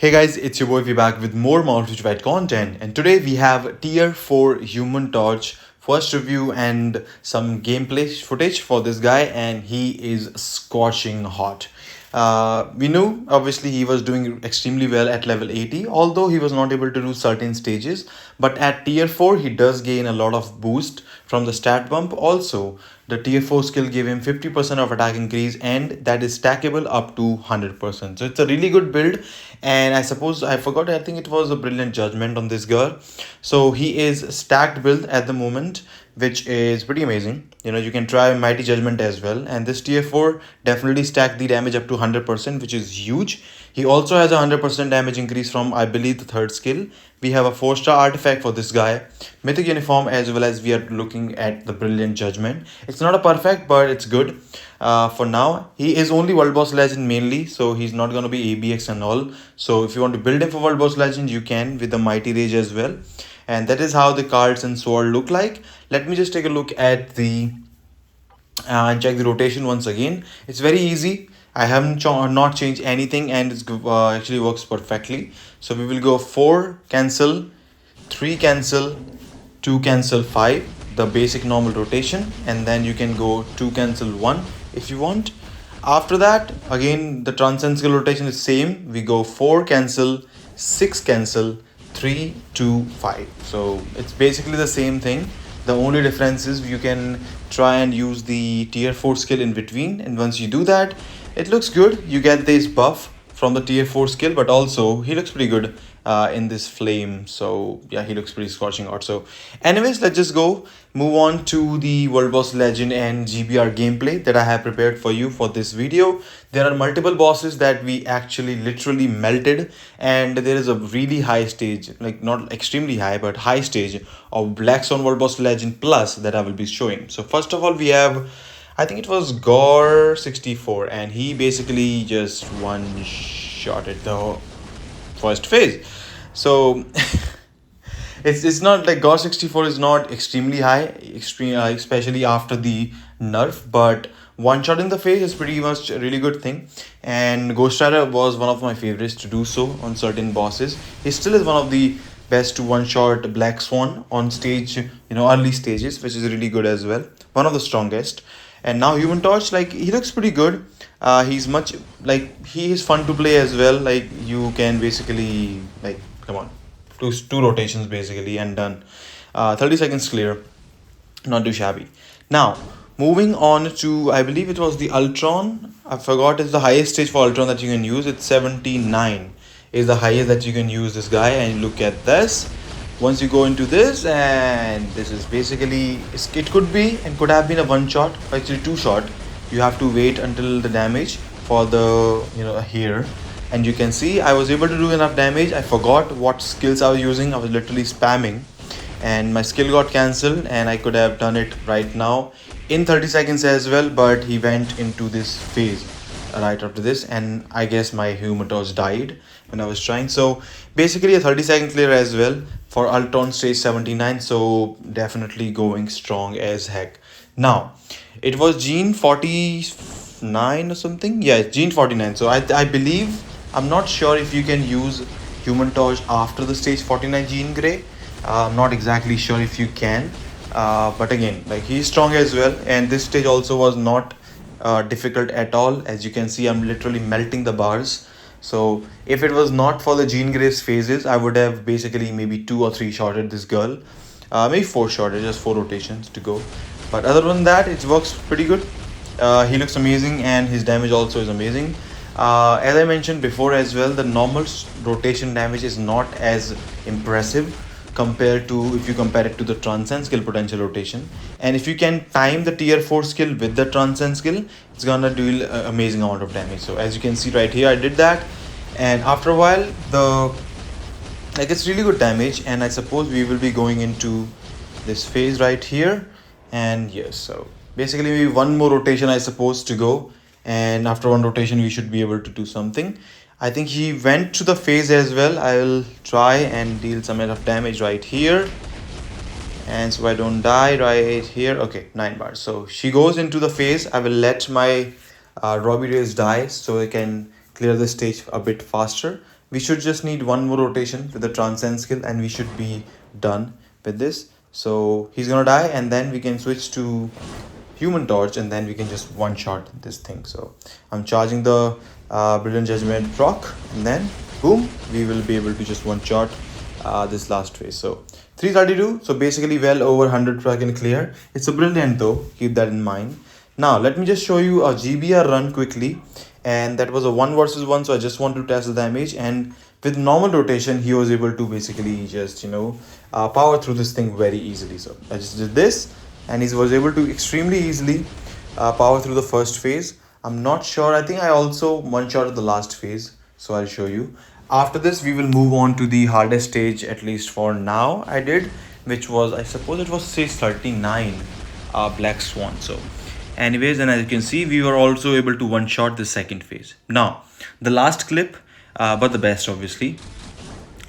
Hey guys, it's your boy V back with more Mount White content, and today we have Tier 4 Human Torch first review and some gameplay footage for this guy, and he is scorching hot. We knew obviously he was doing extremely well at level 80, although he was not able to do certain stages. But at tier 4, he does gain a lot of boost from the stat bump. Also, the tier 4 skill gave him 50% of attack increase, and that is stackable up to 100%. So it's a really good build. And I suppose I forgot, I think it was a brilliant judgment on this girl. So he is stacked build at the moment, which is pretty amazing. You can try Mighty Judgment as well, and this tier 4 definitely stacked the damage up to 100%, which is huge. He also has a 100% damage increase from, I believe, the third skill. We have a 4-star artifact for this guy, Mythic Uniform, as well as we are looking at the Brilliant Judgment. It's not a perfect, but it's good. For now, he is only World Boss Legend mainly, so he's not going to be ABX and all. So if you want to build him for World Boss Legend, you can with the Mighty Rage as well. And that is how the cards and sword look like. Let me just take a look at the and check the rotation once again. It's very easy. I haven't not changed anything, and it's actually works perfectly. So we will go 4 cancel, 3 cancel, 2 cancel 5, the basic normal rotation, and then you can go 2 cancel 1 if you want. After that, again the transcend skill rotation is same. We go 4 cancel, 6 cancel, 3 2 5. So it's basically the same thing. The only difference is you can try and use the tier 4 skill in between, and once you do that, it looks good. You get this buff from the tier 4 skill, but also he looks pretty good in this flame. So yeah, he looks pretty scorching hot. So anyways, let's just go move on to the World Boss Legend and GBR gameplay that I have prepared for you for this video. There are multiple bosses that we actually literally melted, and there is a really high stage, like not extremely high but high stage of Black Swan World Boss Legend Plus that I will be showing. So first of all, we have, I think it was Gore 64, and he basically just one shotted the first phase. So it's not like Gore 64 is not extremely high, especially after the nerf, but one shot in the face is pretty much a really good thing. And Ghost Rider was one of my favorites to do so on certain bosses. He still is one of the best to one shot Black Swan on stage, early stages, which is really good as well, one of the strongest. And now Human Torch, like, he looks pretty good. He's much, like, he is fun to play as well. Like, you can basically, like, come on, two rotations basically and done. 30 seconds clear, not too shabby. Now moving on to, I believe it was the Ultron. I forgot, it's the highest stage for Ultron that you can use. It's 79 is the highest that you can use this guy. And look at this. Once you go into this, and this is basically, it could be and could have been a one shot, actually two shot. You have to wait until the damage for the here, and you can see I was able to do enough damage. I forgot what skills I was using. I was literally spamming, and my skill got cancelled, and I could have done it right now in 30 seconds as well, but he went into this phase right after this, and I guess my Humatos died when I was trying. So basically a 30-second clear as well for Ultron stage 79. So definitely going strong as heck. Now it was Gene 49 or something. Yeah, Gene 49. So I believe, I'm not sure if you can use Human Torch after the stage 49 Gene Grey. I'm not exactly sure if you can, but again, like, he's strong as well. And this stage also was not difficult at all. As you can see, I'm literally melting the bars. So if it was not for the Jean Grey's phases, I would have basically maybe 2 or 3 shotted this girl, maybe 4 shotted, just 4 rotations to go. But other than that, it works pretty good. He looks amazing, and his damage also is amazing. As I mentioned before as well, the normal rotation damage is not as impressive compared to, if you compare it to the transcend skill potential rotation. And if you can time the tier 4 skill with the transcend skill, it's gonna do amazing amount of damage. So as you can see right here, I did that, and after a while, it's really good damage. And I suppose we will be going into this phase right here, and yes, so basically maybe one more rotation I suppose to go, and after one rotation we should be able to do something. I think he went to the phase as well. I will try and deal some amount of damage right here, and so I don't die right here. Okay, 9 bars. So she goes into the phase. I will let my Robbie Rays die so I can clear the stage a bit faster. We should just need one more rotation with the transcend skill and we should be done with this. So he's gonna die, and then we can switch to human torch, and then we can just one shot this thing. So I'm charging the brilliant judgment proc, and then boom, we will be able to just one shot this last phase. So 332, so basically well over 100 per second clear. It's a brilliant though, keep that in mind. Now let me just show you a GBR run quickly, and that was a 1 versus 1, so I just want to test the damage. And with normal rotation he was able to basically just power through this thing very easily. So I just did this, and he was able to extremely easily power through the first phase. I'm not sure, I think I also one shot the last phase, so I'll show you. After this we will move on to the hardest stage, at least for now I did, which was, I suppose it was stage 39, Black Swan. So anyways, and as you can see, we were also able to one shot the second phase. Now the last clip, but the best obviously,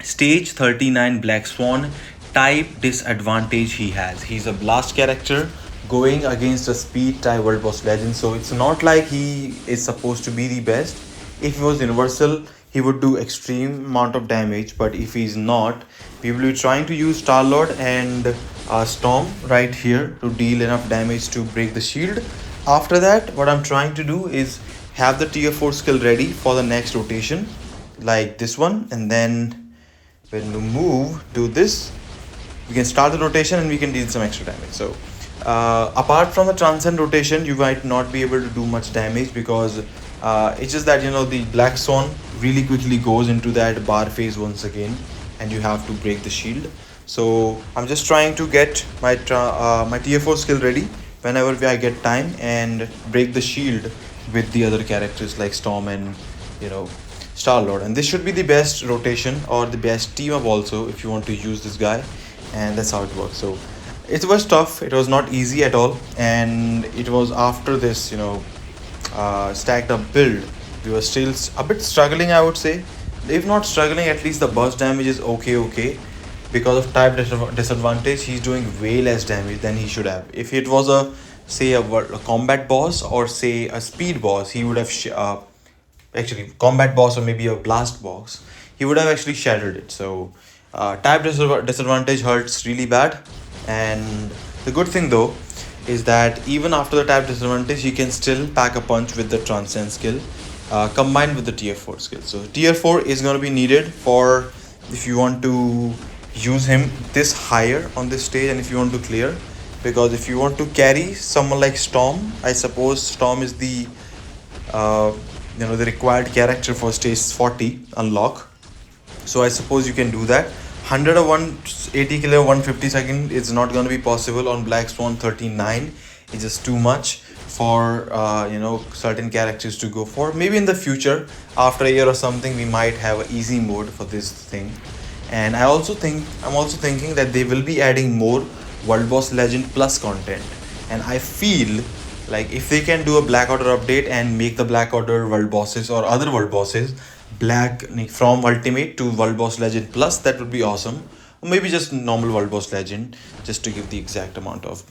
stage 39 Black Swan. Type disadvantage he has. He's a blast character going against a speed type world boss legend, so it's not like he is supposed to be the best. If he was universal, he would do extreme amount of damage, but if he's not, we will be trying to use Star Lord and Storm right here to deal enough damage to break the shield. After that, what I'm trying to do is have the tier 4 skill ready for the next rotation, like this one, and then when we move, do this, we can start the rotation and we can deal some extra damage. So apart from the transcend rotation, you might not be able to do much damage, because it's just that the Black Swan really quickly goes into that bar phase once again, and you have to break the shield. So I'm just trying to get my my tier 4 skill ready whenever I get time, and break the shield with the other characters like Storm and Star Lord. And this should be the best rotation or the best team up also if you want to use this guy, and that's how it works. So it was tough, it was not easy at all, and it was after this stacked up build, we were still a bit struggling, I would say. If not struggling, at least the burst damage is okay. Because of type disadvantage, he's doing way less damage than he should have. If it was a combat boss or say a speed boss, he would have actually combat boss or maybe a blast boss, he would have actually shattered it. So type disadvantage hurts really bad. And the good thing though is that even after the type disadvantage, he can still pack a punch with the transcend skill combined with the tier 4 skill. So tier 4 is going to be needed for if you want to use him this higher on this stage, and if you want to clear, because if you want to carry someone like Storm, I suppose Storm is the the required character for stage 40 unlock. So I suppose you can do that. 100 or 180 killer 150 second is not going to be possible on Black Swan 39. It's just too much for certain characters to go for. Maybe in the future, after a year or something, we might have an easy mode for this thing. And I'm also thinking that they will be adding more World Boss Legend Plus content, and I feel like if they can do a Black Order update and make the Black Order world bosses or other world bosses from Ultimate to World Boss Legend Plus, that would be awesome. Or maybe just normal World Boss Legend, just to give the exact amount of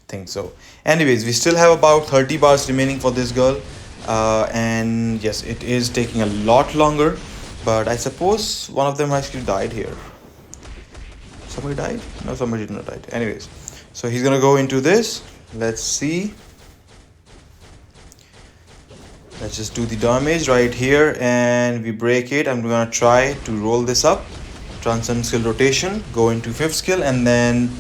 thing. So anyways, we still have about 30 bars remaining for this girl, and yes, it is taking a lot longer, but I suppose one of them actually died here. Somebody died? No, somebody did not die. Anyways, so he's gonna go into this. Let's see. Let's just do the damage right here, and we break it. I'm gonna try to roll this up. Transcend skill rotation, go into 5th skill, and then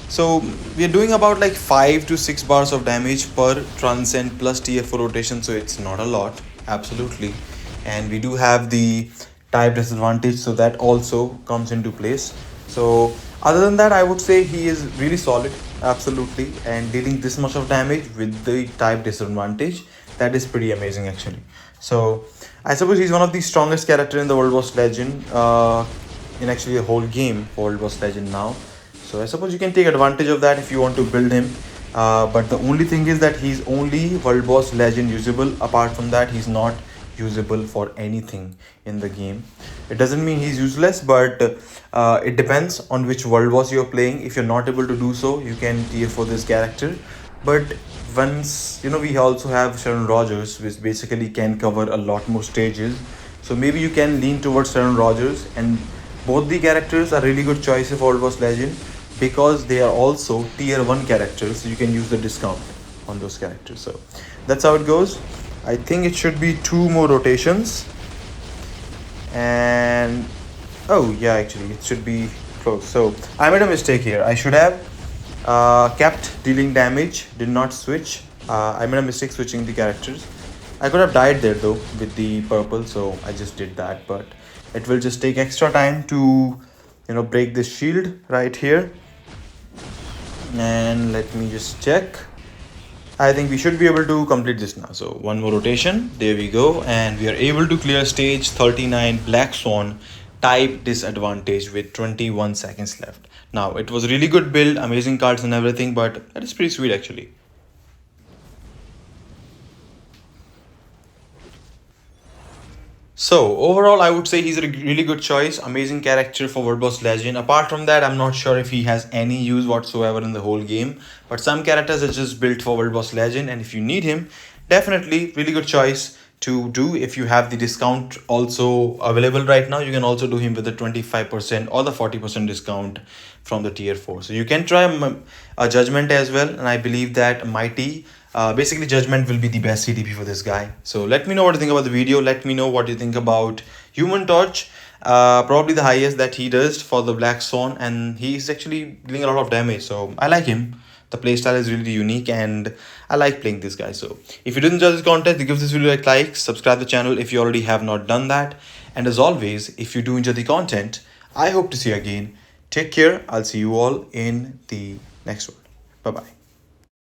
so we're doing about like 5 to 6 bars of damage per transcend plus tier 4 rotation, so it's not a lot, absolutely. And we do have the type disadvantage, so that also comes into place. So other than that, I would say he is really solid, absolutely, and dealing this much of damage with the type disadvantage, that is pretty amazing actually. So I suppose he's one of the strongest character in the World Boss Legend, in actually the whole game for World Boss Legend now. So I suppose you can take advantage of that if you want to build him, but the only thing is that he's only World Boss Legend usable. Apart from that, he's not usable for anything in the game. It doesn't mean he's useless, but it depends on which world boss you're playing. If you're not able to do so, you can tier for this character. But once we also have Sharon Rogers, which basically can cover a lot more stages. So maybe you can lean towards Aaron Rodgers, and both the characters are really good choice for World Boss Legend because they are also tier 1 characters, so you can use the discount on those characters. So that's how it goes. I think it should be 2 more rotations, and oh yeah, actually it should be close. So I made a mistake here. I should have kept dealing damage, did not switch. I made a mistake switching the characters. I could have died there though with the purple, so I just did that, but it will just take extra time to break this shield right here. And let me just check. I think we should be able to complete this now. So one more rotation, there we go, and we are able to clear stage 39 Black Swan type disadvantage with 21 seconds left. Now it was a really good build, amazing cards and everything, but that is pretty sweet actually. So overall, I would say he's a really good choice, amazing character for World Boss Legend. Apart from that, I'm not sure if he has any use whatsoever in the whole game. But some characters are just built for World Boss Legend, and if you need him, definitely really good choice to do. If you have the discount also available right now, you can also do him with the 25% or the 40% discount from the tier 4. So you can try a Judgment as well, and I believe that Mighty basically Judgment will be the best CDP for this guy. So let me know what you think about the video. Let me know what you think about Human Torch. Probably the highest that he does for the Black Swan, and he's actually dealing a lot of damage, so I like him. The playstyle is really unique and I like playing this guy. So if you did enjoy this content, give this video a like, subscribe the channel if you already have not done that, and as always, if you do enjoy the content, I hope to see you again. Take care. I'll see you all in the next one. Bye bye.